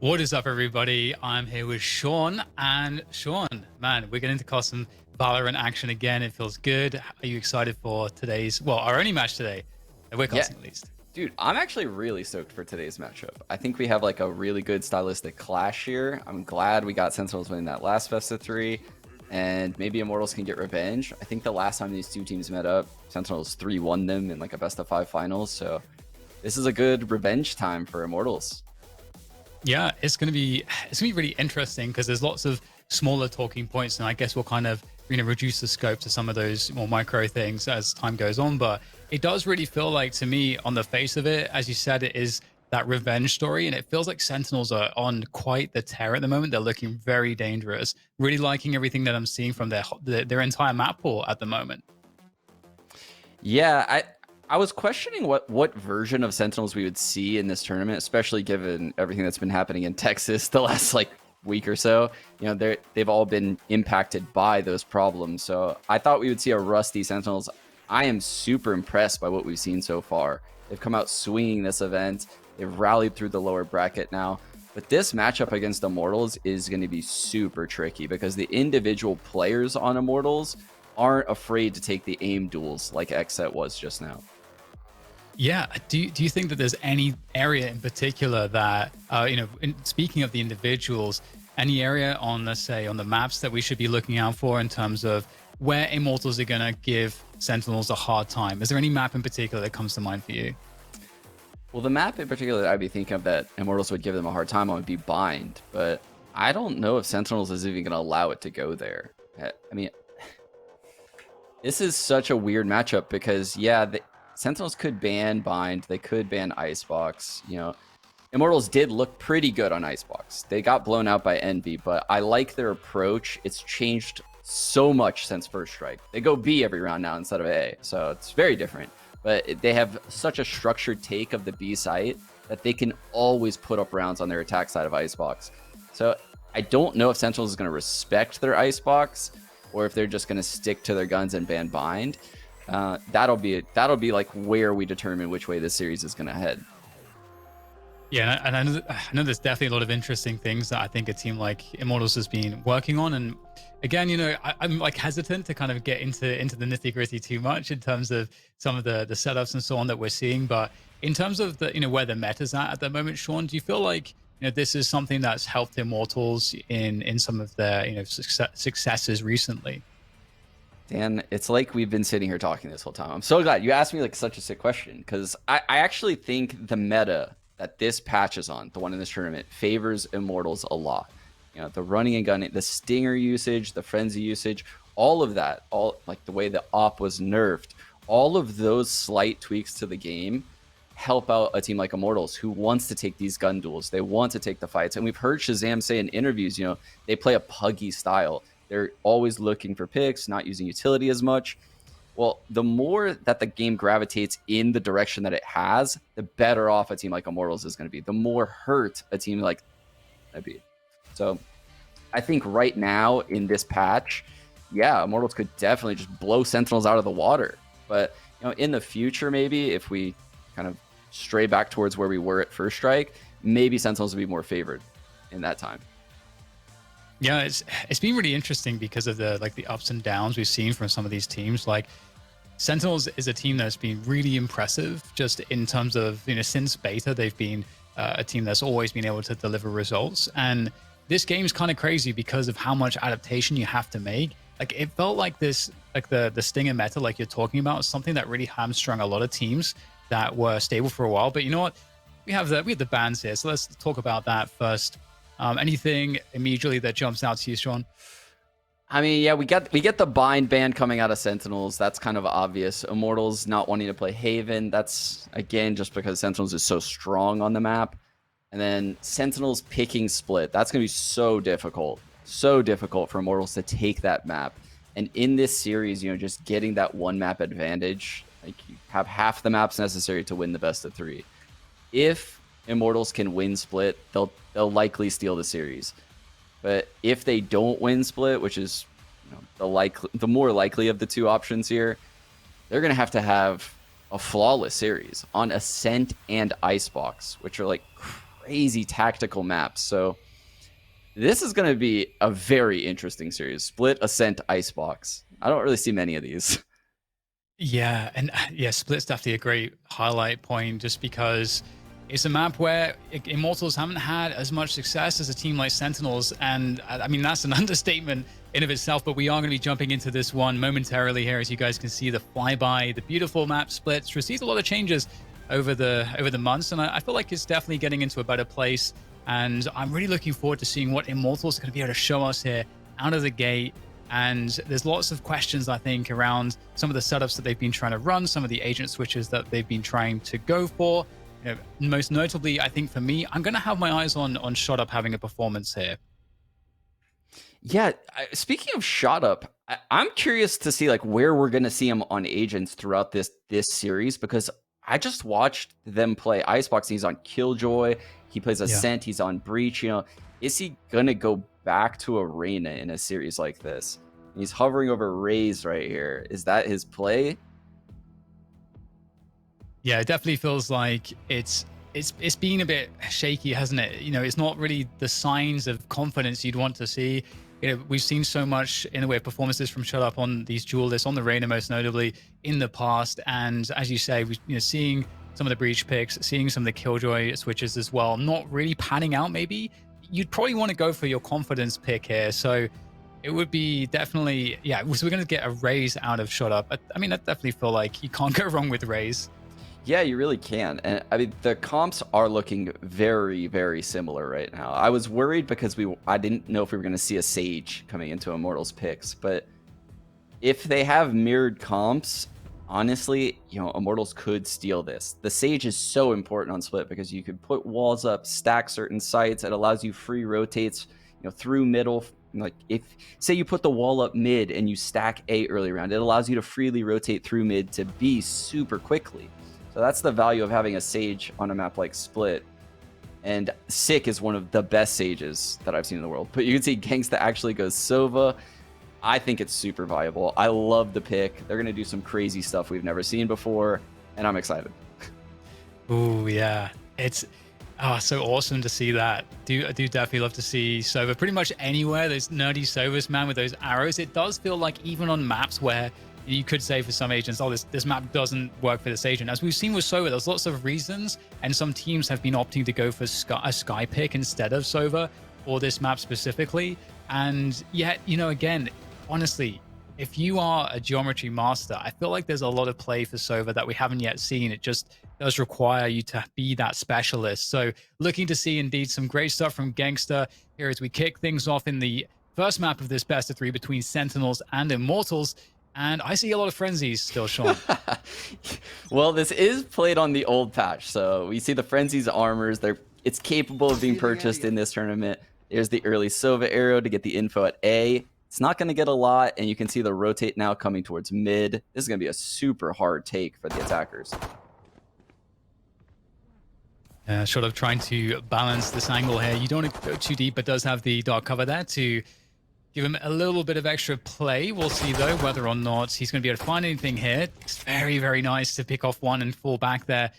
What is up, everybody? I'm here with Sean. And Sean, man, we're getting to cause some Valorant action again. It feels good. Are you excited for today's, well, our only match today that we're Yeah, casting at least? dude, I'm actually really stoked for today's matchup. I think we have like a really good stylistic clash here. I'm glad we got Sentinels winning that last best of 3, and maybe Immortals can get revenge. I think the last time these two teams met up, Sentinels 3-1 them in like a best of 5 finals. So this is a good revenge time for Immortals. Yeah, it's gonna be really interesting because there's lots of smaller talking points, and I guess we'll kind of reduce the scope to some of those more micro things as time goes on. But it does really feel like, to me, on the face of it, as you said, it is that revenge story, and it feels like Sentinels are on quite the tear at the moment. They're looking very dangerous. Really liking everything that I'm seeing from their entire map pool at the moment. Yeah, I was questioning what version of Sentinels we would see in this tournament, especially given everything that's been happening in Texas the last like week or so. You know, they've all been impacted by those problems. So I thought we would see a rusty Sentinels. I am super impressed by what we've seen so far. They've come out swinging this event. They've rallied through the lower bracket now. But this matchup against Immortals is going to be super tricky because the individual players on Immortals aren't afraid to take the aim duels like Xset was just now. Yeah. Do you think that there's any area in particular that, speaking of the individuals, any area on, let's say, on the maps that we should be looking out for in terms of where Immortals are going to give Sentinels a hard time? Is there any map in particular that comes to mind for you? Well, the map in particular that I'd be thinking of that Immortals would give them a hard time on would be Bind, but I don't know if Sentinels is even going to allow it to go there. I mean, this is such a weird matchup because, yeah, the Sentinels could ban Bind, they could ban Icebox. You know, Immortals did look pretty good on Icebox. They got blown out by Envy, but I like their approach. It's changed so much since First Strike. They go B every round now instead of A, so it's very different. But they have such a structured take of the B site that they can always put up rounds on their attack side of Icebox. So I don't know if Sentinels is going to respect their Icebox or if they're just going to stick to their guns and ban Bind. That'll be like where we determine which way this series is going to head. Yeah, and I know there's definitely a lot of interesting things that I think a team like Immortals has been working on. And again, I'm like hesitant to kind of get into the nitty gritty too much in terms of some of the setups and so on that we're seeing. But in terms of the where the meta's at the moment, Sean, do you feel like this is something that's helped Immortals in some of their successes recently? Dan, it's like we've been sitting here talking this whole time. I'm so glad you asked me like such a sick question because I actually think the meta that this patch is on, the one in this tournament, favors Immortals a lot. You know, the running and gunning, the stinger usage, the frenzy usage, all of that, all like the way the op was nerfed, all of those slight tweaks to the game help out a team like Immortals who wants to take these gun duels. They want to take the fights. And we've heard Shazam say in interviews, they play a puggy style. They're always looking for picks, not using utility as much. Well, the more that the game gravitates in the direction that it has, the better off a team like Immortals is going to be. The more hurt a team like that be. So I think right now in this patch, yeah, Immortals could definitely just blow Sentinels out of the water. But in the future, maybe if we kind of stray back towards where we were at First Strike, maybe Sentinels would be more favored in that time. Yeah, it's been really interesting because of the ups and downs we've seen from some of these teams. Like Sentinels is a team that's been really impressive just in terms of, since beta, they've been a team that's always been able to deliver results. And this game's kind of crazy because of how much adaptation you have to make. Like it felt like this, like the stinger meta, like you're talking about, something that really hamstrung a lot of teams that were stable for a while. But you know what? We have the bans here. So let's talk about that first. Anything immediately that jumps out to you, Sean? I mean, yeah, we get the Bind ban coming out of Sentinels. That's kind of obvious. Immortals not wanting to play Haven. That's, again, just because Sentinels is so strong on the map. And then Sentinels picking Split. That's going to be so difficult. So difficult for Immortals to take that map. And in this series, just getting that one map advantage, like you have half the maps necessary to win the best of 3. If Immortals can win Split, they'll likely steal the series. But if they don't win Split, which is the more likely of the two options here, they're going to have a flawless series on Ascent and Icebox, which are like crazy tactical maps. So this is going to be a very interesting series. Split, Ascent, Icebox. I don't really see many of these. Yeah, and yeah, Split's definitely a great highlight point just because it's a map where Immortals haven't had as much success as a team like Sentinels. And I mean, that's an understatement in of itself, but we are going to be jumping into this one momentarily here. As you guys can see, the flyby, the beautiful map Splits received a lot of changes over the months. And I feel like it's definitely getting into a better place. And I'm really looking forward to seeing what Immortals are going to be able to show us here out of the gate. And there's lots of questions, I think, around some of the setups that they've been trying to run, some of the agent switches that they've been trying to go for. You know, most notably, I think for me, I'm going to have my eyes on Shot Up having a performance here. Yeah, speaking of Shot Up, I'm curious to see like where we're going to see him on agents throughout this series, because I just watched them play Icebox. He's on Killjoy. He plays Ascent. He's on Breach. You know, is he going to go back to Arena in a series like this? He's hovering over Raze right here. Is that his play? Yeah, it definitely feels like it's been a bit shaky, hasn't it? You know, it's not really the signs of confidence you'd want to see. You know, we've seen so much in the way of performances from Shut Up on these dual lists, on the Reyna most notably in the past. And as you say, we seeing some of the Breach picks, seeing some of the Killjoy switches as well, not really panning out maybe. You'd probably want to go for your confidence pick here. So it would be definitely, yeah, so we're going to get a Raze out of Shut Up. I mean, I definitely feel like you can't go wrong with Raze. Yeah, you really can. And I mean, the comps are looking very, very similar right now. I was worried because I didn't know if we were going to see a Sage coming into Immortals picks, but if they have mirrored comps, honestly, you know, Immortals could steal this. The Sage is so important on Split because you could put walls up, stack certain sites. It allows you free rotates, you know, through middle. Like if say you put the wall up mid and you stack A early round, it allows you to freely rotate through mid to B super quickly. So that's the value of having a Sage on a map like Split. And Sick is one of the best Sages that I've seen in the world. But you can see Gangsta actually goes Sova. I think it's super viable. I love the pick. They're going to do some crazy stuff we've never seen before, and I'm excited. Oh, yeah. It's so awesome to see that. I do definitely love to see Sova pretty much anywhere. Those nerdy Sovas, man, with those arrows. It does feel like even on maps where you could say for some agents, oh, this map doesn't work for this agent. As we've seen with Sova, there's lots of reasons, and some teams have been opting to go for a Sky pick instead of Sova for this map specifically. And yet, you know, again, honestly, if you are a geometry master, I feel like there's a lot of play for Sova that we haven't yet seen. It just does require you to be that specialist. So looking to see indeed some great stuff from Gangsta here as we kick things off in the first map of this best of 3 between Sentinels and Immortals. And I see a lot of frenzies still, Sean. Well, this is played on the old patch, so we see the frenzies armors. It's capable of being purchased in this tournament. There's the early Sova arrow to get the info at A. It's not going to get a lot, and you can see the rotate now coming towards mid. This is going to be a super hard take for the attackers. Sort of trying to balance this angle here. You don't want to go too deep, but does have the dark cover there to give him a little bit of extra play. We'll see, though, whether or not he's going to be able to find anything here. It's very, very nice to pick off one and fall back there.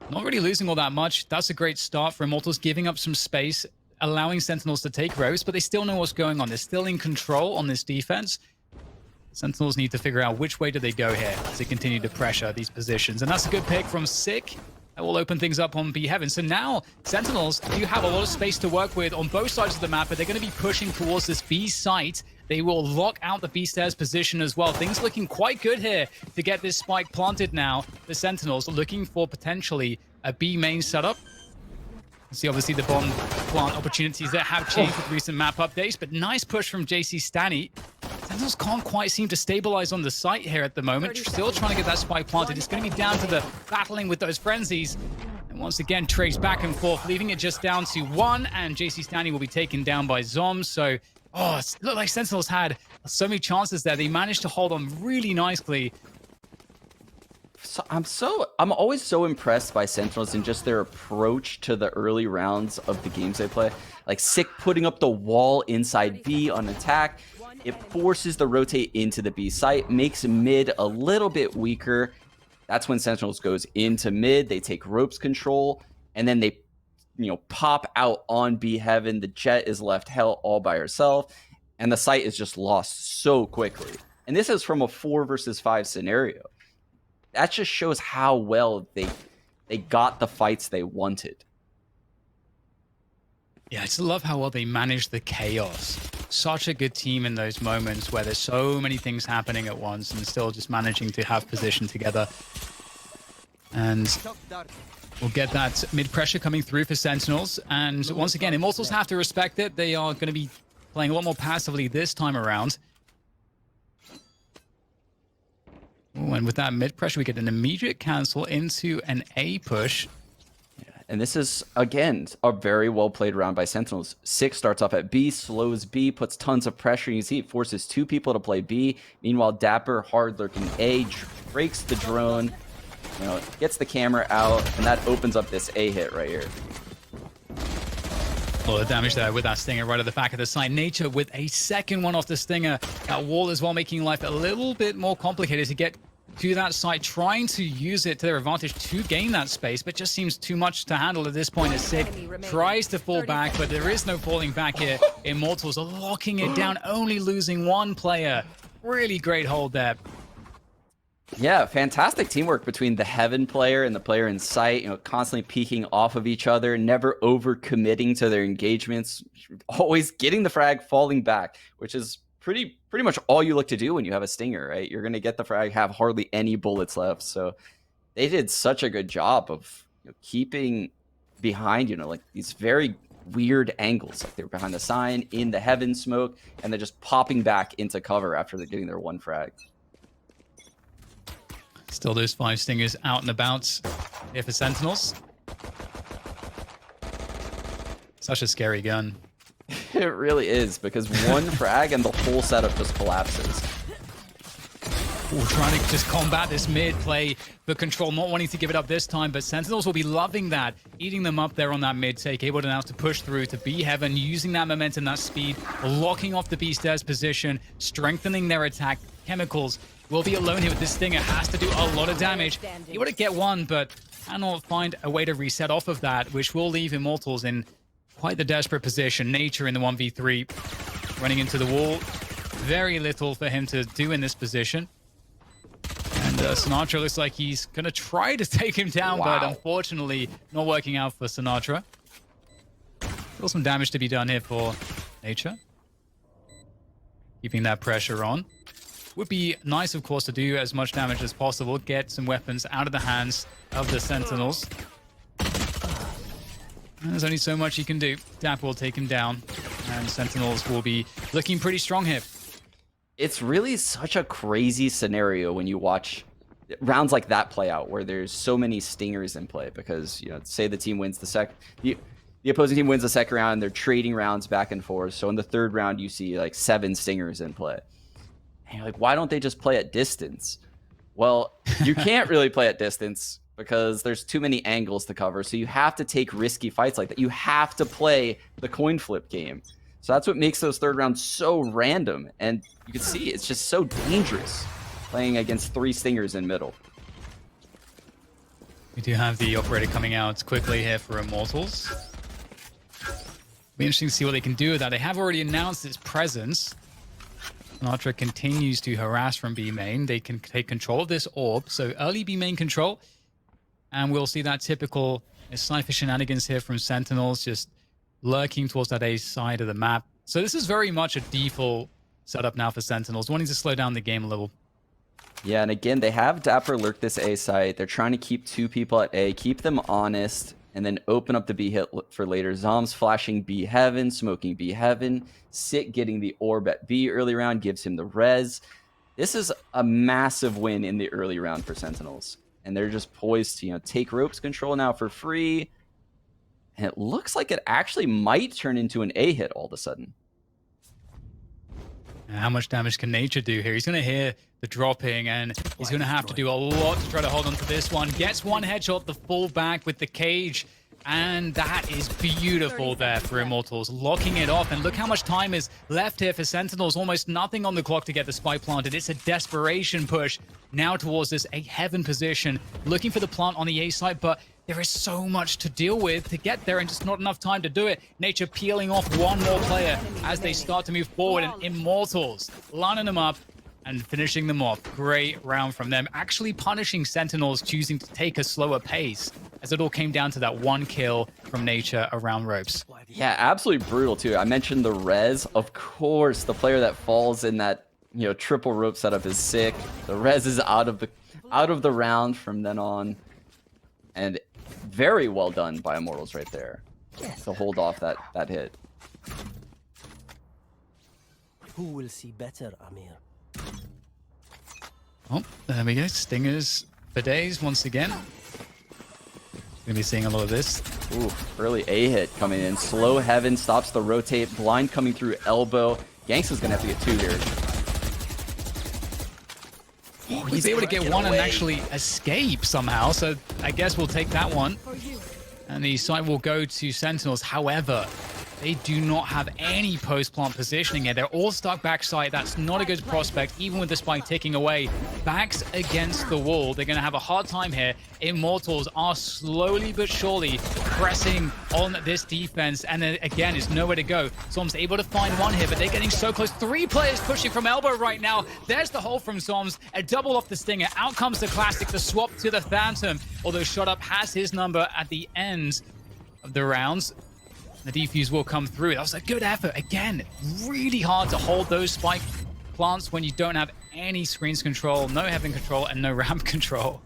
Not really losing all that much. That's a great start for Immortals, giving up some space, allowing Sentinels to take rows, but they still know what's going on. They're still in control on this defense. Sentinels need to figure out which way do they go here as they continue to pressure these positions. And that's a good pick from Sick. That will open things up on B Heaven. So now Sentinels do have a lot of space to work with on both sides of the map, but they're going to be pushing towards this B site. They will lock out the B stairs position as well. Things looking quite good here to get this spike planted now. The Sentinels looking for potentially a B main setup. See, obviously, the bomb plant opportunities that have changed with recent map updates, but nice push from JC Stanny. Sentinels can't quite seem to stabilize on the site here at the moment. Still trying to get that spike planted. It's going to be down to the battling with those frenzies. And once again, trades back and forth, leaving it just down to 1, and JC Stanny will be taken down by Zom. So, it looked like Sentinels had so many chances there. They managed to hold on really nicely. So I'm always so impressed by Sentinels and just their approach to the early rounds of the games they play. Like Sick putting up the wall inside B on attack. It forces the rotate into the B site, makes mid a little bit weaker. That's when Sentinels goes into mid. They take ropes control, and then they pop out on B Heaven. The Jet is left hell all by herself, and the site is just lost so quickly. And this is from a 4 versus 5 scenario. That just shows how well they got the fights they wanted. Yeah, I just love how well they manage the chaos. Such a good team in those moments where there's so many things happening at once and still just managing to have position together. And we'll get that mid-pressure coming through for Sentinels. And once again, Immortals have to respect it. They are going to be playing a lot more passively this time around. Ooh, and with that mid-pressure, we get an immediate cancel into an A push. And this is, again, a very well-played round by Sentinels. 6 starts off at B, slows B, puts tons of pressure. You see it forces 2 people to play B. Meanwhile, Dapper, hard lurking A, breaks the drone, gets the camera out, and that opens up this A hit right here. A lot of damage there with that Stinger right at the back of the side. Nature with a second one off the Stinger. That wall as well, making life a little bit more complicated to get to that site, trying to use it to their advantage to gain that space, but just seems too much to handle at this point as Sid tries to fall back, but there is no falling back here. Immortals are locking it down, only losing 1 player. Really great hold there. Yeah, fantastic teamwork between the Heaven player and the player in sight, constantly peeking off of each other, never over-committing to their engagements, always getting the frag, falling back, which is pretty much all you look to do when you have a Stinger, right? You're going to get the frag, have hardly any bullets left. So they did such a good job of keeping behind, like these very weird angles. Like they were behind the sign, in the Heaven smoke, and then just popping back into cover after they're getting their 1 frag. Still those 5 Stingers out and about here for Sentinels. Such a scary gun. It really is, because 1 frag and the whole setup just collapses. Ooh, trying to just combat this mid play for control, not wanting to give it up this time, but Sentinels will be loving that, eating them up there on that mid take, able to now to push through to B Heaven, using that momentum, that speed, locking off the B stairs position, strengthening their attack. Chemicals will be alone here with this Stinger, has to do a lot of damage. Able to get 1, but cannot find a way to reset off of that, which will leave Immortals in quite the desperate position. Nature in the 1v3, running into the wall. Very little for him to do in this position. And Sinatra looks like he's going to try to take him down, but unfortunately not working out for Sinatra. Still some damage to be done here for Nature. Keeping that pressure on. Would be nice, of course, to do as much damage as possible. Get some weapons out of the hands of the Sentinels. There's only so much he can do. Dapper will take him down, and Sentinels will be looking pretty strong here. It's really such a crazy scenario when you watch rounds like that play out, where there's so many Stingers in play, because, say the team wins the opposing team wins the second round, they're trading rounds back and forth. So in the 3rd round, you see like 7 Stingers in play. And you're like, why don't they just play at distance? Well, you can't really play at distance because there's too many angles to cover. So you have to take risky fights like that. You have to play the coin flip game. So that's what makes those 3rd rounds so random. And you can see it's just so dangerous playing against 3 Stingers in middle. We do have the operator coming out quickly here for Immortals. Be interesting to see what they can do with that. They have already announced its presence. Sinatra continues to harass from B main. They can take control of this orb. So early B main control. And we'll see that typical Cypher shenanigans here from Sentinels, just lurking towards that A side of the map. So this is very much a default setup now for Sentinels, wanting to slow down the game a little. Yeah, and again, they have Dapper lurk this A site. They're trying to keep 2 people at A, keep them honest, and then open up the B hit for later. Zom's flashing B Heaven, smoking B Heaven. Sit getting the orb at B early round, gives him the res. This is a massive win in the early round for Sentinels. And they're just poised to, take ropes control now for free. And it looks like it actually might turn into an A hit all of a sudden. How much damage can Nature do here? He's going to hear the dropping, and he's going to have to do a lot to try to hold on to this one. Gets 1 headshot, the full back with the cage. And that is beautiful there for Immortals, locking it off. And look how much time is left here for Sentinels. Almost nothing on the clock to get the spike planted. It's a desperation push now towards this A Heaven position, looking for the plant on the A side, but there is so much to deal with to get there and just not enough time to do it. Nature peeling off one more player as they start to move forward, and Immortals lining them up and finishing them off. Great round from them, actually punishing Sentinels choosing to take a slower pace, as it all came down to that one kill from Nature around ropes. Yeah, absolutely brutal too. I mentioned the res. Of course, the player that falls in that, you know, triple rope setup is sick. The res is out of the round from then on, and very well done by Immortals right there to hold off that hit. Who will see better, Amir? Oh, there we go. Stingers for days once again. Gonna be seeing a lot of this. Ooh, early A hit coming in. Slow Heaven stops the rotate. Blind coming through elbow. Gangsta's gonna have to get 2 here. Oh, he's able to get one and actually escape somehow, so I guess we'll take that one. And the site will go to Sentinels. However, they do not have any post-plant positioning here. They're all stuck backside. That's not a good prospect, even with the spike ticking away. Backs against the wall. They're going to have a hard time here. Immortals are slowly but surely pressing on this defense. And then, again, it's nowhere to go. Zom's able to find one here, but they're getting so close. 3 players pushing from elbow right now. There's the hole from Zoms. A double off the Stinger. Out comes the Classic, the swap to the Phantom. Although Shot Up has his number at the end of the rounds. The defuse will come through. That was a good effort. Again, really hard to hold those spike plants when you don't have any screens control, no heaven control, and no ramp control.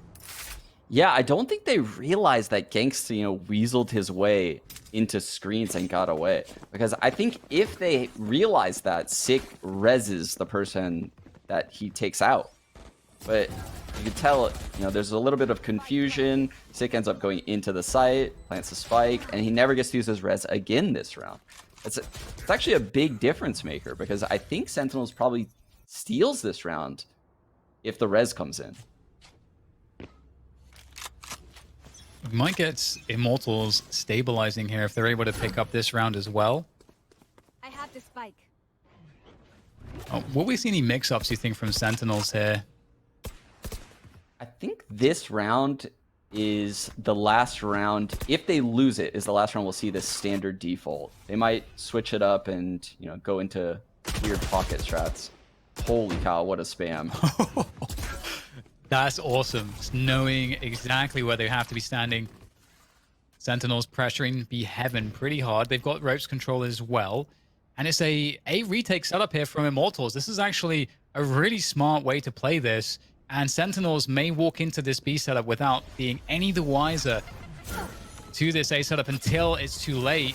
Yeah, I don't think they realized that Gangsta, you know, weaseled his way into screens and got away. Because I think if they realized that, Sick reses the person that he takes out. But you can tell, you know, there's a little bit of confusion. Sick ends up going into the site, plants a spike, and he never gets to use his res again this round. It's actually a big difference maker, because I think Sentinels probably steals this round if the res comes in. We might get Immortals stabilizing here if they're able to pick up this round as well. I have the spike. Oh, will we see any mix-ups, you think, from Sentinels here? I think this round is the last round. If they lose it, is the last round we'll see this standard default. They might switch it up and, you know, go into weird pocket strats. Holy cow, what a spam. That's awesome. Just knowing exactly where they have to be standing. Sentinels pressuring B Heaven pretty hard. They've got ropes control as well. And it's a retake setup here from Immortals. This is actually a really smart way to play this. And Sentinels may walk into this B setup without being any the wiser to this A setup until it's too late.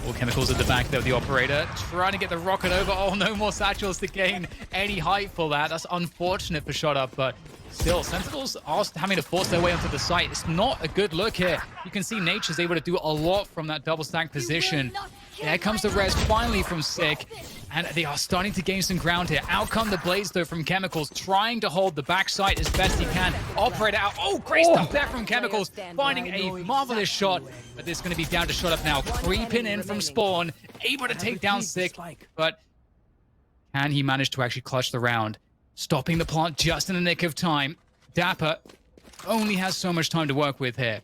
All chemicals at the back there of the operator, trying to get the rocket over. Oh, no more satchels to gain any height for that. That's unfortunate for Shot Up, but still, Sentinels are having to force their way onto the site. It's not a good look here. You can see Nature's able to do a lot from that double stack position. There comes the res finally from Sick, and they are starting to gain some ground here. Out come the Blades, though, from Chemicals, trying to hold the backside as best he can. Operator out. Oh, great stuff there from Chemicals, finding a marvelous shot, but this is going to be down to Shot Up now. Creeping in from spawn, able to take down Sick, but can he manage to actually clutch the round? Stopping the plant just in the nick of time. Dapper only has so much time to work with here.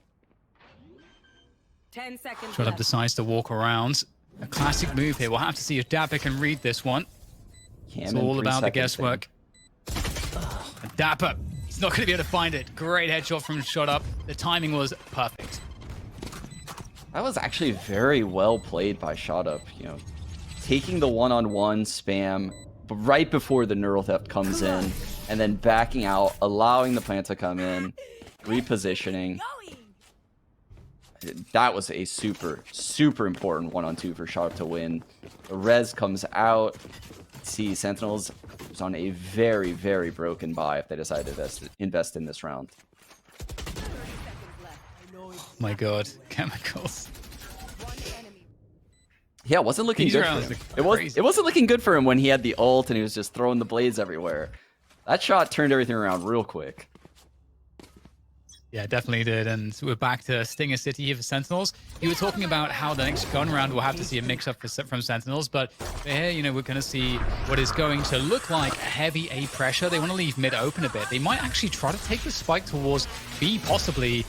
10 seconds. Shot Up decides to walk around. A classic move here. We'll have to see if Dapper can read this one. It's all about the guesswork. Dapper, he's not going to be able to find it. Great headshot from Shot Up. The timing was perfect. That was actually very well played by Shot Up. You know, taking the one-on-one spam right before the neural theft comes in, and then backing out, allowing the plant to come in, repositioning. That was a super, super important 1-on-2 for Shot Up to win. The res comes out. See, Sentinels is on a very, very broken buy if they decide to invest in this round. Oh my god, Chemicals. Yeah, it wasn't looking good for him. It wasn't looking good for him when he had the ult and he was just throwing the blades everywhere. That shot turned everything around real quick. Yeah, definitely did. And we're back to Stinger City here for Sentinels. You were talking about how the next gun round will have to see a mix-up from Sentinels, but here, you know, we're going to see what is going to look like heavy A pressure. They want to leave mid open a bit. They might actually try to take the spike towards B, possibly.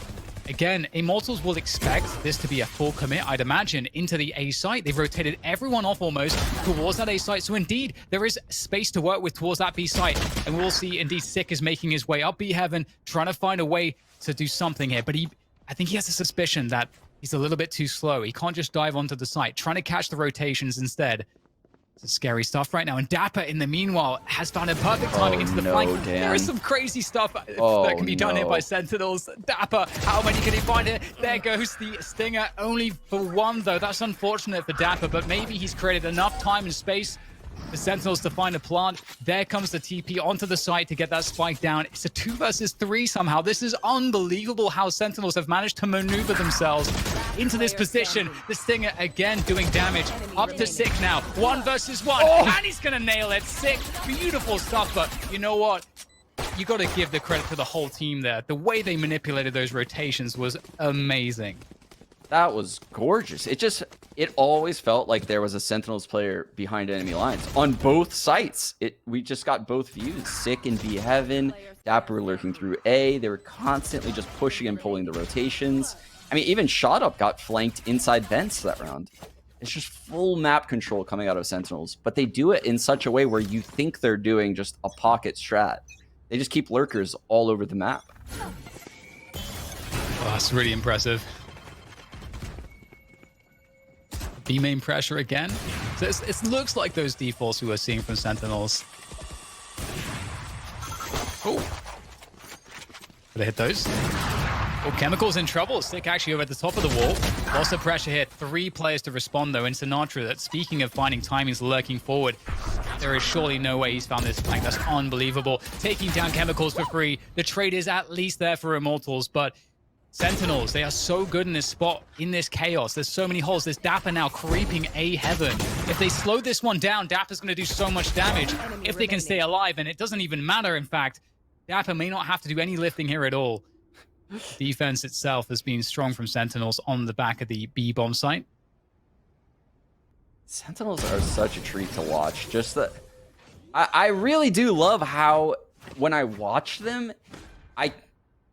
again, Immortals will expect this to be a full commit, I'd imagine, into the A site. They've rotated everyone off almost towards that A site. So indeed, there is space to work with towards that B site. And we'll see, indeed, Sick is making his way up B heaven, trying to find a way to do something here. But I think he has a suspicion that he's a little bit too slow. He can't just dive onto the site, trying to catch the rotations instead. It's scary stuff right now. And Dapper, in the meanwhile, has found a perfect timing into the flank. Dan. There is some crazy stuff that can be done here by Sentinels. Dapper, how many can he find here? There goes the Stinger. Only for one, though. That's unfortunate for Dapper, but maybe he's created enough time and space for Sentinels to find a plant. There comes the TP onto the site to get that spike down. It's a 2 versus 3 somehow. This is unbelievable how Sentinels have managed to maneuver themselves into this position. The Stinger again doing damage. Up to Sick now. 1 versus 1. And he's going to nail it. Sick. Beautiful stuff. But you know what? You got to give the credit to the whole team there. The way they manipulated those rotations was amazing. That was gorgeous. It always felt like there was a Sentinels player behind enemy lines on both sites. We just got both views. Sick in B heaven, Dapper lurking through A. They were constantly just pushing and pulling the rotations. I mean, even Shot Up got flanked inside vents that round. It's just full map control coming out of Sentinels, but they do it in such a way where you think they're doing just a pocket strat. They just keep lurkers all over the map. Oh, that's really impressive. B main pressure again. So it looks like those defaults we were seeing from Sentinels. Oh. Did they hit those? Oh, Chemical's in trouble. Sick actually over at the top of the wall. Lots of pressure here. 3 players to respond, though, in Sinatra. That, speaking of finding timings lurking forward, there is surely no way he's found this flank. That's unbelievable. Taking down Chemicals for free. The trade is at least there for Immortals, but Sentinels, they are so good in this spot, in this chaos. There's so many holes. There's Dapper now creeping A heaven. If they slow this one down, Dapper's going to do so much damage. If they can stay alive, and it doesn't even matter, in fact. Dapper may not have to do any lifting here at all. Defense itself has been strong from Sentinels on the back of the B bomb site. Sentinels are such a treat to watch. Just that I really do love how when I watch them,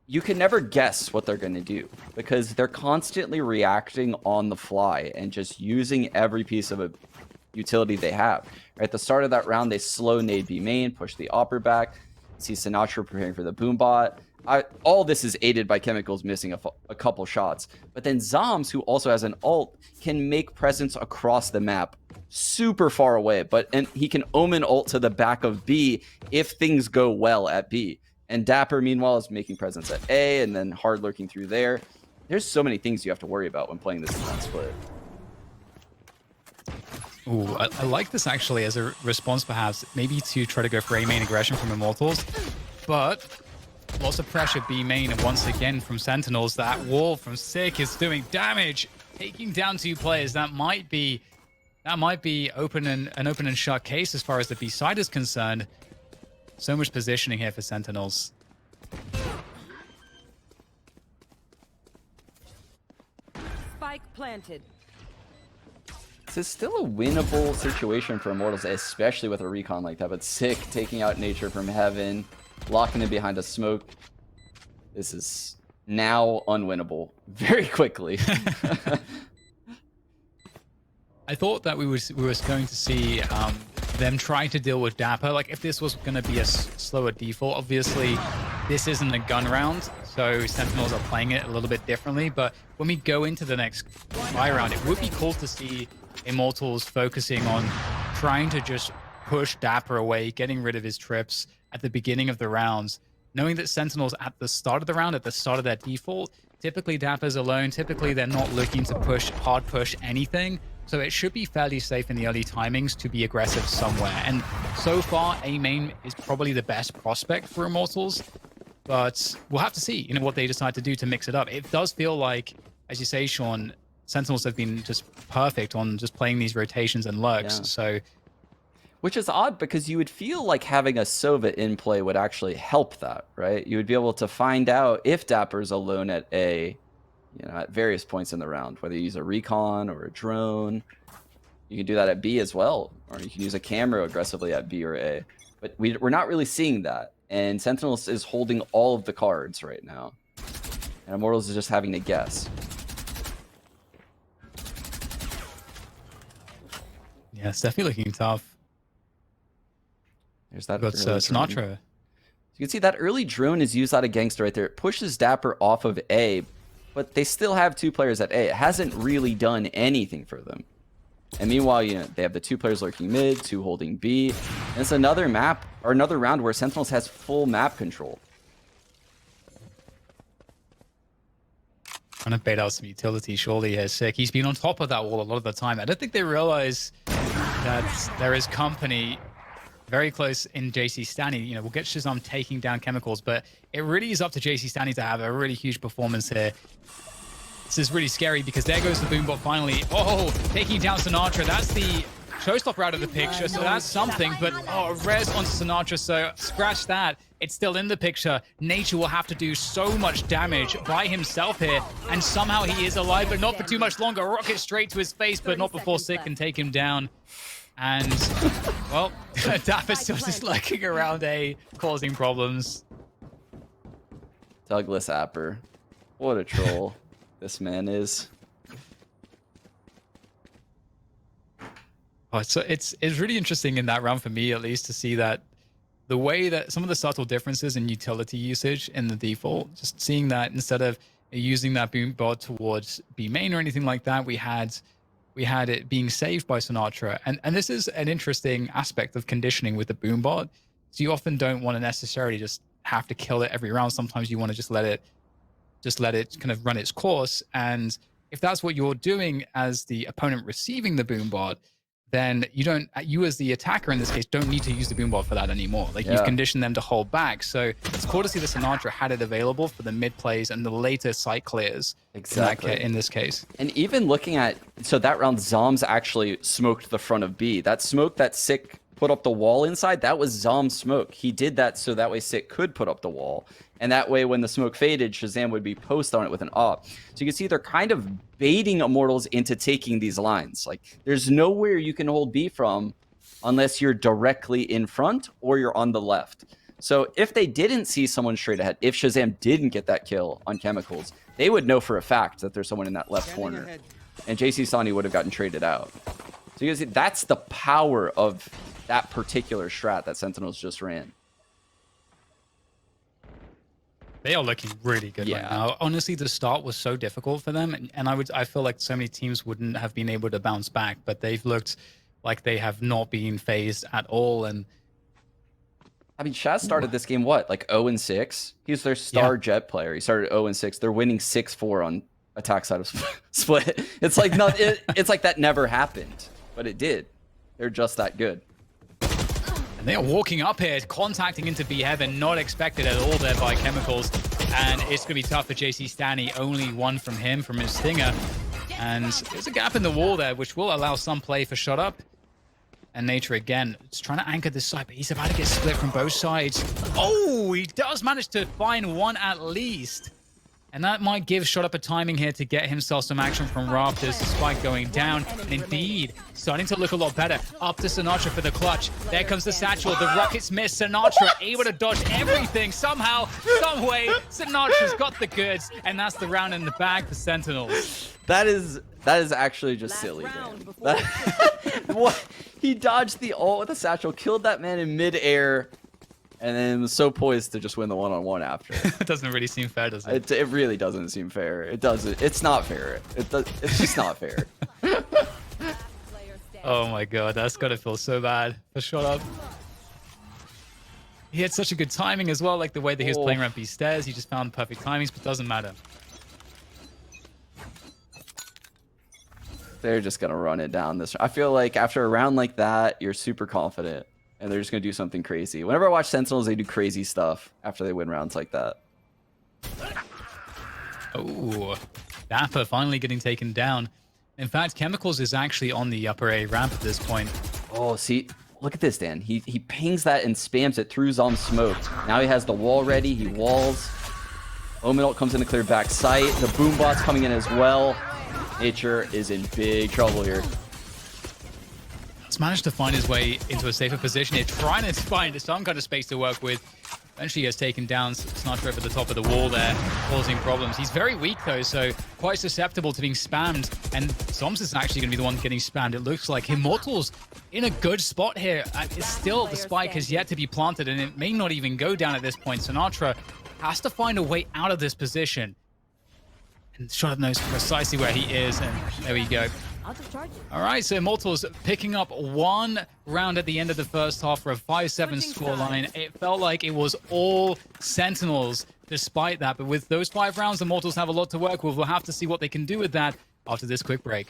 you can never guess what they're going to do because they're constantly reacting on the fly and just using every piece of a utility they have. At the start of that round, they slow nade B main, push the Opper back. See Sinatra preparing for the boom bot. All this is aided by Chemicals missing a couple shots. But then Zoms, who also has an ult, can make presence across the map super far away. And he can omen ult to the back of B if things go well at B. And Dapper, meanwhile, is making presence at A and then hard lurking through there. There's so many things you have to worry about when playing this in split. Ooh, I like this actually as a response, perhaps, maybe to try to go for A main aggression from Immortals. But lots of pressure B main, and once again from Sentinels, that wall from Sick is doing damage, taking down 2 players. That might be an open and shut case as far as the B side is concerned. So much positioning here for Sentinels. Spike planted. This is still a winnable situation for Immortals, especially with a recon like that. But Sick taking out Nature from heaven, locking it behind a smoke. This is now unwinnable very quickly. I thought that we were going to see them trying to deal with Dapper. Like, if this was going to be a slower default, obviously this isn't a gun round, so Sentinels are playing it a little bit differently. But when we go into the next buy round, it would be cool to see Immortals focusing on trying to just push Dapper away, getting rid of his trips at the beginning of the rounds, knowing that Sentinels at the start of the round, at the start of their default, typically Dapper's alone. Typically they're not looking to hard push anything. So it should be fairly safe in the early timings to be aggressive somewhere. And so far, A main is probably the best prospect for Immortals. But we'll have to see, what they decide to do to mix it up. It does feel like, as you say, Sean, Sentinels have been just perfect on just playing these rotations and lurks. Yeah. So, which is odd because you would feel like having a Sova in play would actually help that, right? You would be able to find out if Dapper's alone at A, at various points in the round, whether you use a recon or a drone. You can do that at B as well, or you can use a camera aggressively at B or A. But we're not really seeing that, and Sentinels is holding all of the cards right now. And Immortals is just having to guess. Yeah, it's definitely looking tough. There's that. Got early drone. Sinatra. You can see that early drone is used out of Gangster right there. It pushes Dapper off of A, but they still have 2 players at A. It hasn't really done anything for them. And meanwhile, you know, they have the 2 players lurking mid, 2 holding B. And it's another map, or another round where Sentinels has full map control. Trying to bait out some utility, surely here, Sick. He's been on top of that wall a lot of the time. I don't think they realize that there is company very close in JC Stanley. You know, we'll get Shazam taking down Chemicals, but it really is up to JC Stanley to have a really huge performance here. This is really scary because there goes the Boombot finally. Oh, taking down Sinatra. That's the showstopper out of the picture, so that's something. But, oh, res onto Sinatra, so scratch that. It's still in the picture. Nature will have to do so much damage by himself here, and somehow he is alive, but not for too much longer. Rocket straight to his face, but not before Sick can take him down. And, well, Dapper's still just lurking around A, causing problems. Douglas Apper. What a troll this man is. Oh, so it's really interesting in that round for me, at least, to see that the way that some of the subtle differences in utility usage in the default, just seeing that instead of using that Boombot towards B main or anything like that, we had it being saved by Sinatra. And this is an interesting aspect of conditioning with the Boombot. So you often don't want to necessarily just have to kill it every round. Sometimes you want to just let it kind of run its course. And if that's what you're doing as the opponent receiving the Boombot, then you as the attacker in this case don't need to use the Boombot for that anymore. Like, you've conditioned them to hold back. So it's cool to see that Sinatra had it available for the mid plays and the later site clears. Exactly. In this case. And even looking at, so that round, Zoms actually smoked the front of B. That smoke that Sick put up the wall inside, that was Zom's smoke. He did that so that way Sick could put up the wall. And that way, when the smoke faded, Shazam would be post on it with an op. So you can see they're kind of baiting Immortals into taking these lines. Like, there's nowhere you can hold B from unless you're directly in front or you're on the left. So if they didn't see someone straight ahead, if Shazam didn't get that kill on Chemicals, they would know for a fact that there's someone in that left corner. And JC Sani would have gotten traded out. So you can see that's the power of that particular strat that Sentinels just ran. They are looking really good right now. Honestly, the start was so difficult for them, and I feel like so many teams wouldn't have been able to bounce back, but they've looked like they have not been phased at all. And I mean, Shaz started this game, what, like 0-6? He's their star jet player. He started 0-6. They're winning 6-4 on attack side of split. It's like it's like that never happened, but it did. They're just that good. And they are walking up here, contacting into B Heaven, not expected at all there by Chemicals. And it's going to be tough for JC Stanley. Only one from him, from his Stinger. And there's a gap in the wall there, which will allow some play for shot up. And Nature again, is trying to anchor this side, but he's about to get split from both sides. Oh, he does manage to find one at least. And that might give Shot Up a timing here to get himself some action from Rafters. Spike going down. And indeed, starting to look a lot better. Up to Sinatra for the clutch. There comes the satchel. The rockets miss. Sinatra able to dodge everything. Somehow, some way, Sinatra's got the goods. And that's the round in the bag for Sentinels. That is actually just silly, man. What? He dodged the ult with the satchel, killed that man in midair, and then was so poised to just win the one-on-one after. It doesn't really seem fair, does it? It really doesn't seem fair. It doesn't. It's not fair. It's just not fair. Oh my god, that's gotta feel so bad for Shot Up. He had such a good timing as well, like the way that he was playing around B stairs. He just found perfect timings, but doesn't matter. They're just gonna run it down this. I feel like after a round like that, you're super confident, and they're just gonna do something crazy. Whenever I watch Sentinels, they do crazy stuff after they win rounds like that. Oh, Dapper finally getting taken down. In fact, Chemicals is actually on the upper A ramp at this point. Oh, see, look at this, Dan. He pings that and spams it through Zom's smoke. Now he has the wall ready. He walls. Omenult comes in to clear back sight. The Boombot's coming in as well. Nature is in big trouble here. He's managed to find his way into a safer position here, trying to find some kind of space to work with. Eventually gets taken down. Sinatra over the top of the wall there, causing problems. He's very weak though, so quite susceptible to being spammed. And Zoms is actually going to be the one getting spammed. It looks like Immortals in a good spot here. It's still, the spike has yet to be planted, and it may not even go down at this point. Sinatra has to find a way out of this position. And Shot knows precisely where he is, and there we go. All right, so Immortals picking up one round at the end of the first half for a 5-7 scoreline. It felt like it was all Sentinels despite that, but with those 5 rounds, Immortals have a lot to work with. We'll have to see what they can do with that after this quick break.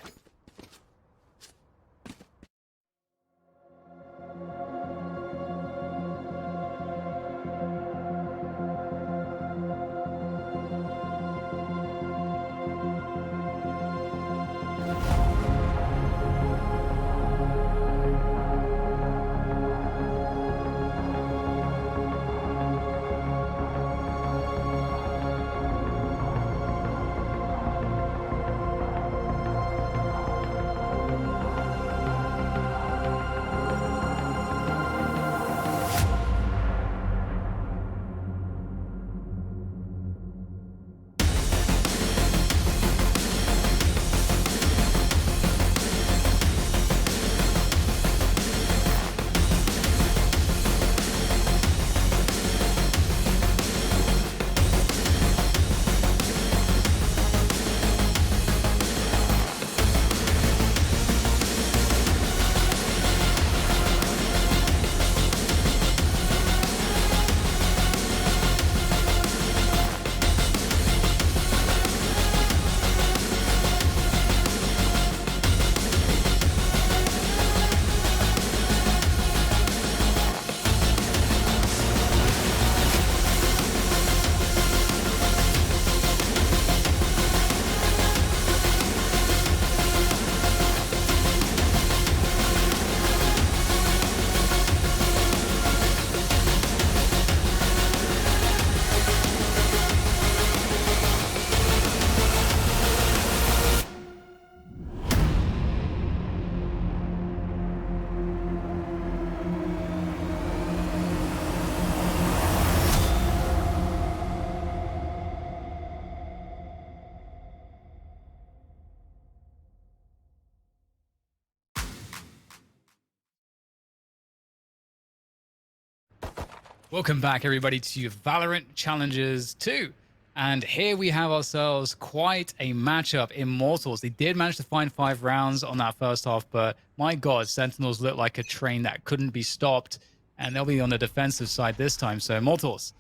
Welcome back, everybody, to Valorant Challenges 2. And here we have ourselves quite a matchup. Immortals, they did manage to find 5 rounds on that first half, but my God, Sentinels look like a train that couldn't be stopped, and they'll be on the defensive side this time. So Immortals,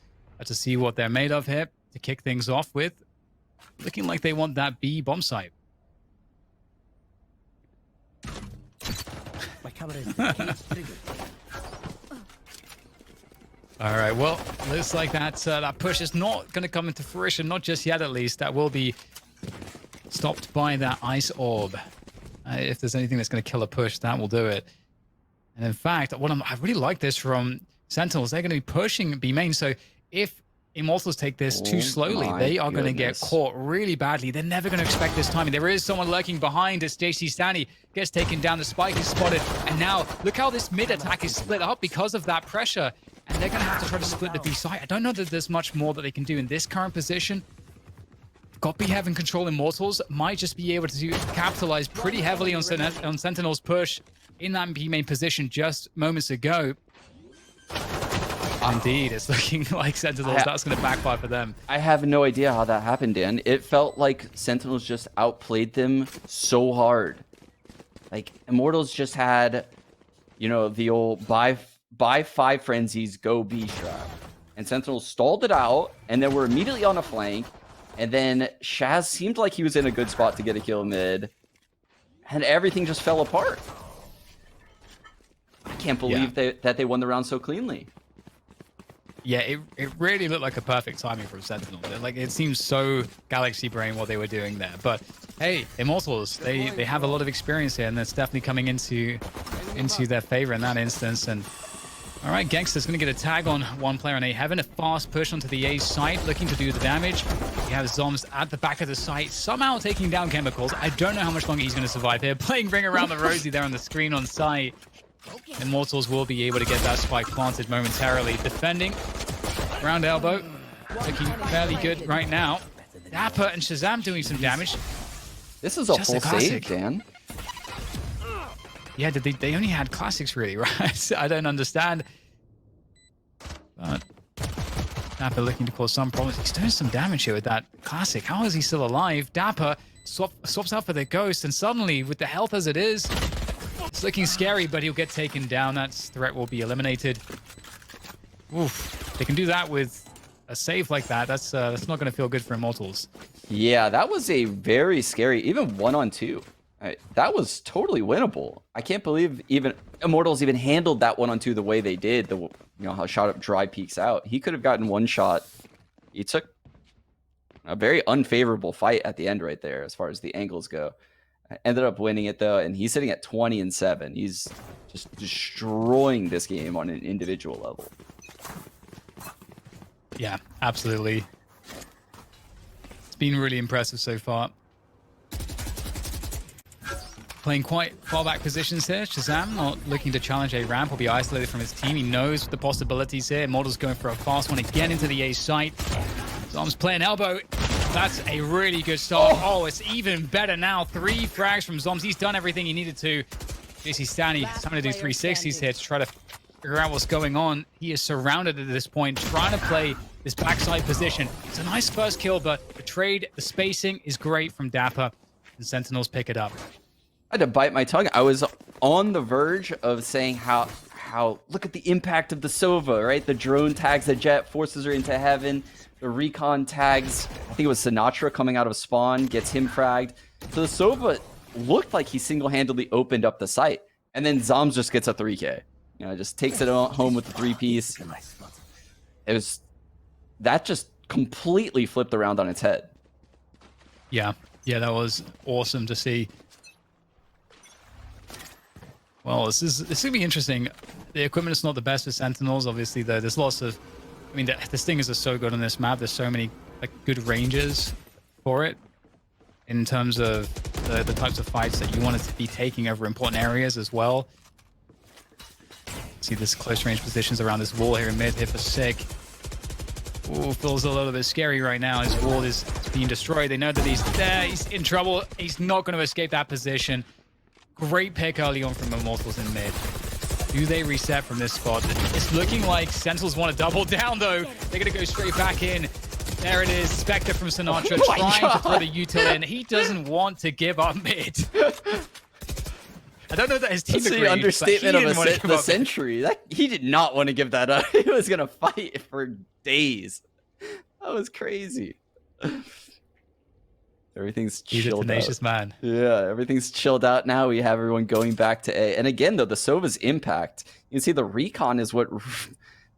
to see what they're made of here to kick things off with. Looking like they want that B bomb site. My camera is triggered. All right, well, looks like that push is not going to come into fruition, not just yet at least. That will be stopped by that ice orb. If there's anything that's going to kill a push, that will do it. And in fact, I really like this from Sentinels. They're going to be pushing B main, so if Immortals take this too slowly, they are going to get caught really badly. They're never going to expect this timing. There is someone lurking behind as JC Stanley gets taken down. The spike is spotted, and now look how this mid attack is split up because of that pressure. And they're going to have to try to split the B site. I don't know that there's much more that they can do in this current position. Got B having control. Immortals might just be able to capitalize pretty heavily on Sentinel's push in that B main position just moments ago. Indeed, it's looking like Sentinels, that's going to backfire for them. I have no idea how that happened, Dan. It felt like Sentinels just outplayed them so hard. Like, Immortals just had, you know, the old buy 5 frenzies, go B strat. And Sentinels stalled it out, and then were immediately on a flank. And then Shaz seemed like he was in a good spot to get a kill mid. And everything just fell apart. I can't believe that they won the round so cleanly. Yeah, it really looked like a perfect timing from Sentinel. Like, it seems so Galaxy Brain what they were doing there. But hey, Immortals, they have a lot of experience here, and that's definitely coming into their favor in that instance. And all right, Gangster's going to get a tag on one player on A Heaven. A fast push onto the A site, looking to do the damage. We have Zoms at the back of the site, somehow taking down Chemicals. I don't know how much longer he's going to survive here. Playing Ring Around the Rosie there on the screen on site. Immortals will be able to get that spike planted momentarily. Defending Round elbow. Looking fairly good right now. Dapper and Shazam doing some damage. This is a Just a full save, classic. Dan. Yeah, they only had classics really, right? I don't understand. But Dapper looking to cause some problems. He's doing some damage here with that classic. How is he still alive? Dapper swaps out for the ghost, and suddenly, with the health as it is, it's looking scary, but he'll get taken down. That threat will be eliminated. Oof. They can do that with a save like that. That's not going to feel good for Immortals. Yeah, that was a very scary, even 1-on-2. That was totally winnable. I can't believe even Immortals even handled that 1-on-2 the way they did. How shot up dry peeks out. He could have gotten one shot. He took a very unfavorable fight at the end right there as far as the angles go. Ended up winning it though, and he's sitting at 20-7. He's just destroying this game on an individual level. Yeah, absolutely. It's been really impressive so far. Playing quite far back positions here. Shazam not looking to challenge a ramp or be isolated from his team. He knows the possibilities here. Immortals going for a fast one again into the A site. Zom's playing elbow. That's a really good start. Oh, it's even better now. 3 frags from Zoms. He's done everything he needed to. JC Stanley is trying to do 360s here to try to figure out what's going on. He is surrounded at this point, trying to play this backside position. It's a nice first kill, but the trade, the spacing is great from Dapper, and Sentinels pick it up. I had to bite my tongue. I was on the verge of saying how look at the impact of the Sova, right? The drone tags the Jet, forces her into heaven. The recon tags, I think it was Sinatra coming out of spawn, gets him fragged. So the Sova looked like he single-handedly opened up the site. And then Zoms just gets a 3K. Just takes it home with the 3-piece. That just completely flipped around on its head. Yeah, that was awesome to see. Well, this is gonna be interesting. The equipment is not the best for Sentinels, obviously. There's lots of, I mean, the stingers are so good on this map. There's so many good ranges for it in terms of the types of fights that you want it to be taking over important areas as well. See this close range positions around this wall here in mid here for Sick. Ooh, feels a little bit scary right now. His wall is being destroyed. They know that he's there. He's in trouble. He's not going to escape that position. Great pick early on from Immortals in mid. Do they reset from this spot? It's looking like Sentinels want to double down, though. They're going to go straight back in. There it is. Spectre from Sinatra trying to throw the util in. He doesn't want to give up mid. I don't know that his team That's agreed, the understatement of the the century. He did not want to give that up. He was going to fight for days. That was crazy. Everything's chilled out. He's a tenacious man. Yeah, everything's chilled out now. We have everyone going back to A. And again, though, the Sova's impact, you can see the recon is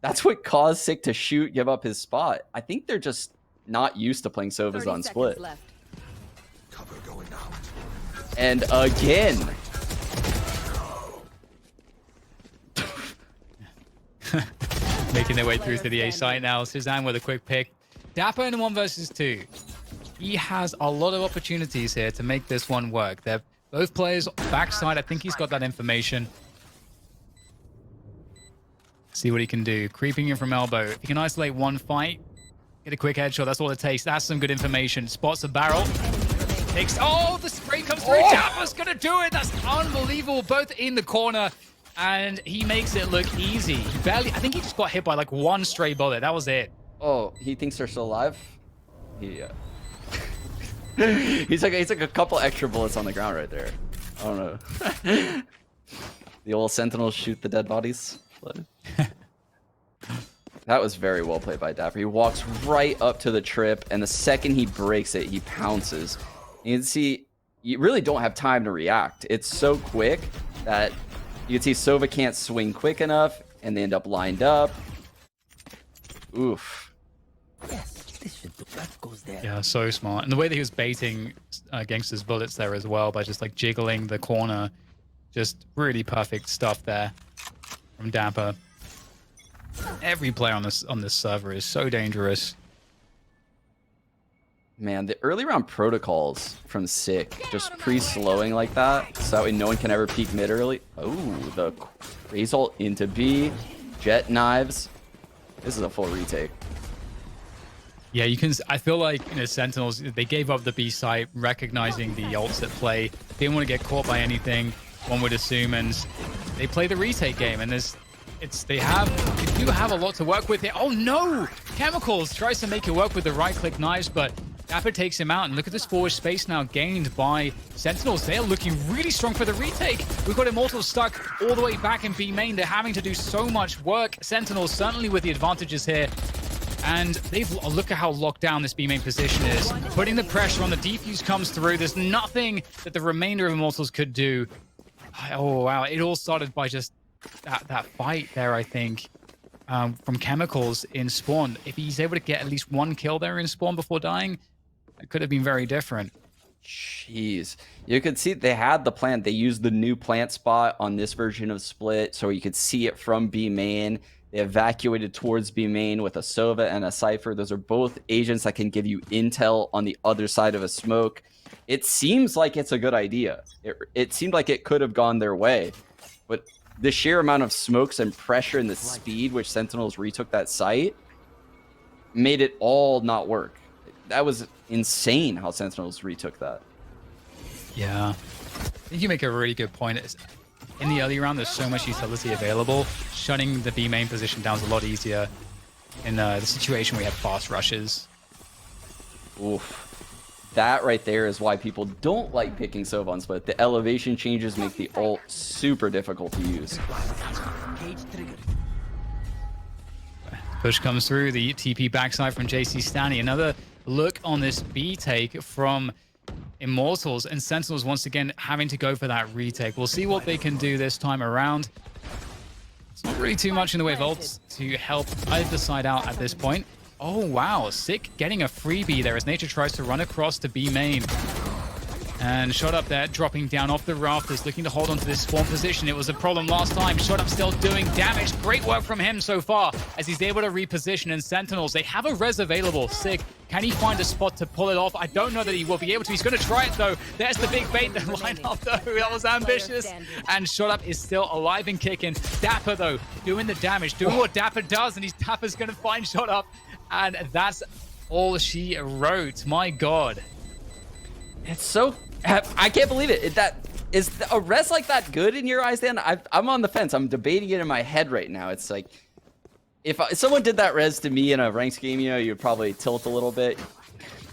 that's what caused Sick to give up his spot. I think they're just not used to playing Sovas on split. Cover going out. And again. Making their way through to the A site now. Suzanne with a quick pick. Dapper in 1 versus 2. He has a lot of opportunities here to make this one work. They're both players backside. I think he's got that information. See what he can do. Creeping in from elbow. If he can isolate one fight, get a quick headshot. That's all it takes. That's some good information. Spots a barrel. Oh, the spray comes through. Dapper's gonna do it. That's unbelievable. Both in the corner. And he makes it look easy. He barely, I think he just got hit by like one stray bullet. That was it. Oh, he thinks they're still alive? Yeah. He's like a couple extra bullets on the ground right there. I don't know. The old Sentinels shoot the dead bodies. That was very well played by Dapper. He walks right up to the trip, and the second he breaks it, he pounces. You can see, you really don't have time to react. It's so quick that you can see Sova can't swing quick enough, and they end up lined up. Oof. Yes, this should do. That goes there. Yeah, so smart. And the way that he was baiting Gangster's bullets there as well by just like jiggling the corner. Just really perfect stuff there from Dapper. Every player on this server is so dangerous. Man, the early round protocols from Sick, just pre-slowing like that, so that way no one can ever peek mid early. Oh, the Razor into B, Jet knives. This is a full retake. Yeah, you can. I feel like Sentinels, they gave up the B site, recognizing the ults at play. Didn't want to get caught by anything, one would assume, and they play the retake game. And they do have a lot to work with here. Oh no! Chemicals tries to make it work with the right-click knives, but Dapper takes him out. And look at this forward space now gained by Sentinels. They're looking really strong for the retake. We've got Immortals stuck all the way back in B main. They're having to do so much work. Sentinels certainly with the advantages here. And look at how locked down this B main position is. Putting the pressure on, the defuse comes through. There's nothing that the remainder of Immortals could do. Oh, wow. It all started by just that fight there, I think, from Chemicals in Spawn. If he's able to get at least one kill there in Spawn before dying, it could have been very different. Jeez. You could see they had the plant. They used the new plant spot on this version of Split, so you could see it from B main. They evacuated towards B main with a Sova and a Cypher. Those are both agents that can give you intel on the other side of a smoke. It seems like it's a good idea. It seemed like it could have gone their way. But the sheer amount of smokes and pressure and the speed which Sentinels retook that site made it all not work. That was insane how Sentinels retook that. Yeah. I think you make a really good point. In the early round, there's so much utility available. Shutting the B main position down is a lot easier. In the situation we have fast rushes. Oof. That right there is why people don't like picking Sova on Split. The elevation changes make the ult super difficult to use. Push comes through, the TP backside from JC Stanley. Another look on this B take from Immortals, and Sentinels once again having to go for that retake. We'll see what they can do this time around. It's not really too much in the way of ults to help either side out at this point. Oh wow, Sick getting a freebie there as Nature tries to run across to B main. And Shot Up there, dropping down off the rafters, looking to hold onto this spawn position. It was a problem last time. Shot Up still doing damage. Great work from him so far as he's able to reposition. And Sentinels, they have a res available. Sick. Can he find a spot to pull it off? I don't know that he will be able to. He's going to try it, though. There's the big bait that line up, though. That was ambitious. And Shot Up is still alive and kicking. Dapper, though, doing the damage, doing what Dapper does. And Dapper's going to find Shot Up. And that's all she wrote. My God. It's so... I can't believe it. Is a res like that good in your eyes, Dan? I'm on the fence. I'm debating it in my head right now. It's like, if someone did that res to me in a ranked game, you'd probably tilt a little bit.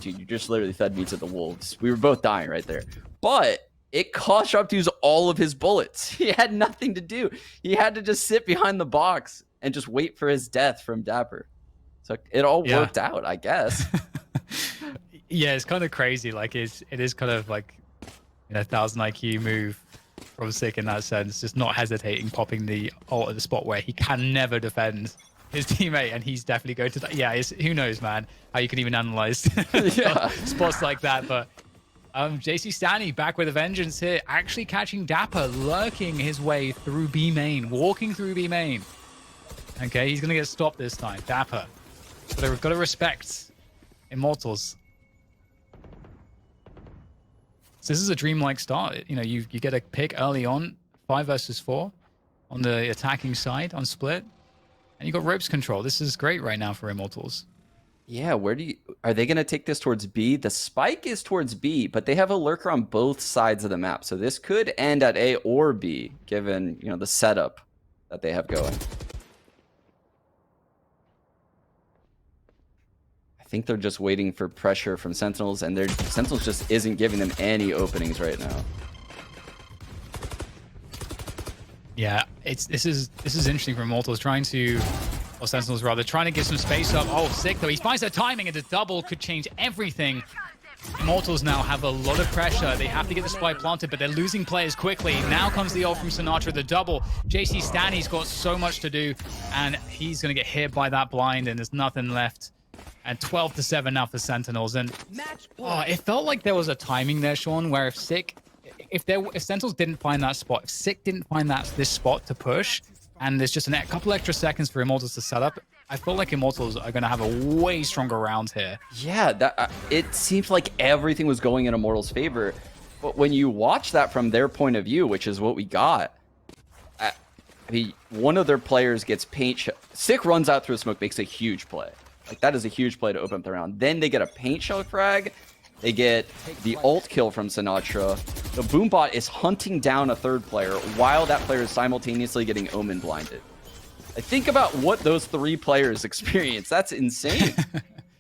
Dude, you just literally fed me to the wolves. We were both dying right there. But it cost Sharp to use all of his bullets. He had nothing to do. He had to just sit behind the box and just wait for his death from Dapper. So it all worked out, I guess. Yeah, it's kind of crazy. Like it is kind of like 1000 IQ move from Sick in that sense. Just not hesitating, popping the ult at the spot where he can never defend his teammate, and he's definitely going to. Yeah, who knows, man? How you can even analyze spots like that. But JC Stanley back with a vengeance here, actually catching Dapper, lurking his way through B main, walking through B main. Okay, he's gonna get stopped this time. Dapper, but we've got to respect Immortals. So this is a dreamlike start. You get a pick early on, 5 versus 4 on the attacking side on Split, and you got ropes control. This is great right now for Immortals. Yeah, are they going to take this towards B? The spike is towards B, but they have a lurker on both sides of the map. So this could end at A or B, given, the setup that they have going. I think they're just waiting for pressure from Sentinels, and Sentinels just isn't giving them any openings right now. Yeah, this is interesting for Immortals or Sentinels rather, trying to get some space up. Oh, Sick though. He finds the timing, and the double could change everything. Immortals now have a lot of pressure. They have to get the spy planted, but they're losing players quickly. Now comes the ult from Sinatra, the double. JC Stanley's got so much to do, and he's going to get hit by that blind, and there's nothing left. And 12-7 now for Sentinels. And it felt like there was a timing there, Sean, where if Sentinels didn't find that spot, if Sick didn't find this spot to push, and there's just a couple extra seconds for Immortals to set up, I feel like Immortals are going to have a way stronger round here. Yeah, it seems like everything was going in Immortals' favor. But when you watch that from their point of view, which is what we got, one of their players gets paint. Sick runs out through the smoke, makes a huge play. Like, that is a huge play to open up the round. Then they get a paint shell frag. They get the ult kill from Sinatra. The Boombot is hunting down a third player while that player is simultaneously getting Omen blinded. Like, think about what those 3 players experienced. That's insane.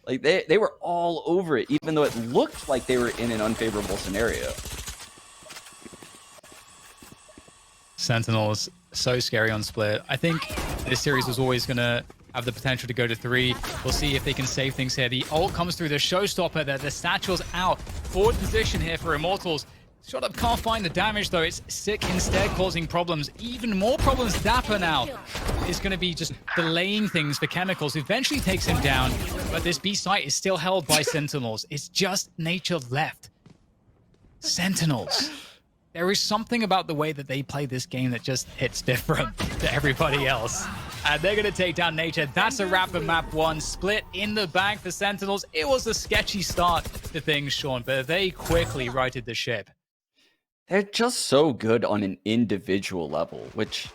Like, they were all over it, even though it looked like they were in an unfavorable scenario. Sentinels, so scary on split. I think this series was always going to have the potential to go to 3. We'll see if they can save things here. The ult comes through, the showstopper, the satchel's out. Forward position here for Immortals. Shot up can't find the damage though. It's Sick instead causing problems. Even more problems. Dapper now is going to be just delaying things for Chemicals. Eventually takes him down, but this B site is still held by Sentinels. It's just Nature left. Sentinels. There is something about the way that they play this game that just hits different to everybody else. And they're going to take down Nature. That's a wrap for map 1. Split in the bank for Sentinels. It was a sketchy start to things, Sean, but they quickly righted the ship. They're just so good on an individual level, which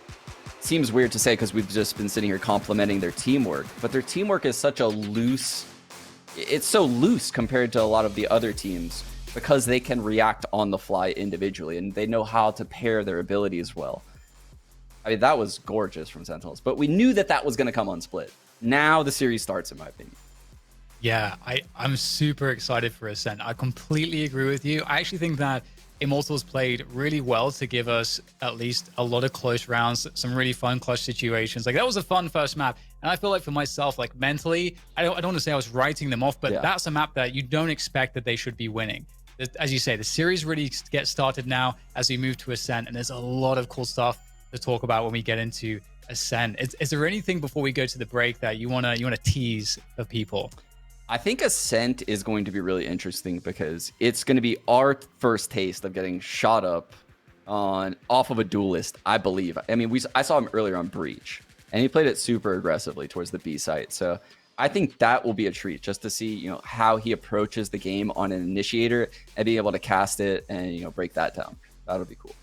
seems weird to say because we've just been sitting here complimenting their teamwork. But their teamwork is such a loose... It's so loose compared to a lot of the other teams because they can react on the fly individually and they know how to pair their abilities well. I mean, that was gorgeous from Sentinels, but we knew that that was going to come on Split. Now the series starts, in my opinion. Yeah, I'm super excited for Ascent. I completely agree with you. I actually think that Immortals played really well to give us at least a lot of close rounds, some really fun clutch situations. Like, that was a fun first map. And I feel like for myself, like mentally, I don't want to say I was writing them off, but that's a map that you don't expect that they should be winning. As you say, the series really gets started now as we move to Ascent, and there's a lot of cool stuff to talk about when we get into Ascent. Is there anything before we go to the break that you wanna tease for people? I think Ascent is going to be really interesting because it's going to be our first taste of getting shot up off of a duelist, I believe. I mean, I saw him earlier on Breach, and he played it super aggressively towards the B site. So I think that will be a treat just to see, how he approaches the game on an initiator and be able to cast it and, break that down. That'll be cool.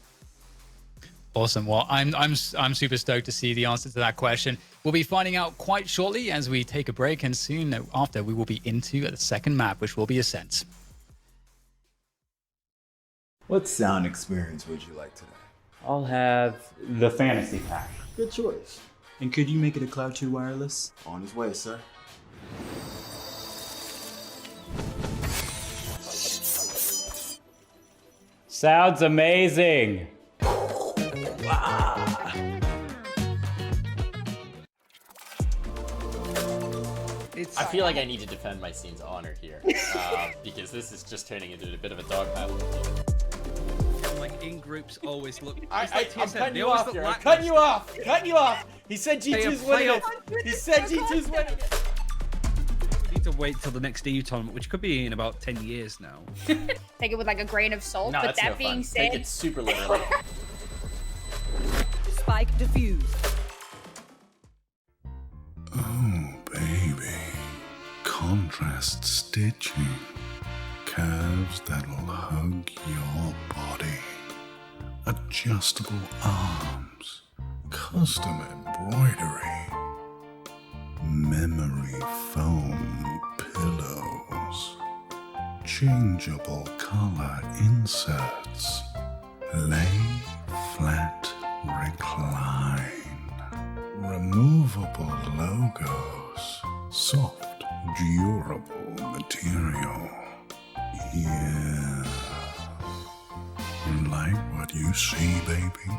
Awesome. Well, I'm super stoked to see the answer to that question. We'll be finding out quite shortly as we take a break, and soon after we will be into the second map, which will be Ascent. What sound experience would you like today? I'll have the fantasy pack. Good choice. And could you make it a Cloud 2 wireless? On his way, sir. Sounds amazing. I feel like I need to defend my scene's honor here because this is just turning into a bit of a dog battle. Like in groups always look. I'm cutting you off here. I'm cutting you off. Cutting you off. He said G2's winning it. He said G2's winning it. We need to wait till the next EU tournament, which could be in about 10 years now. Take it with like a grain of salt. No, but that's that no being fun. said, Take it super literally. Spike defused. Oh, baby. Contrast stitching. Curves that'll hug your body. Adjustable arms. Custom embroidery. Memory foam pillows. Changeable color inserts. Lay flat, recline. Removable logos. Soft, durable material. Yeah. Like what you see, baby?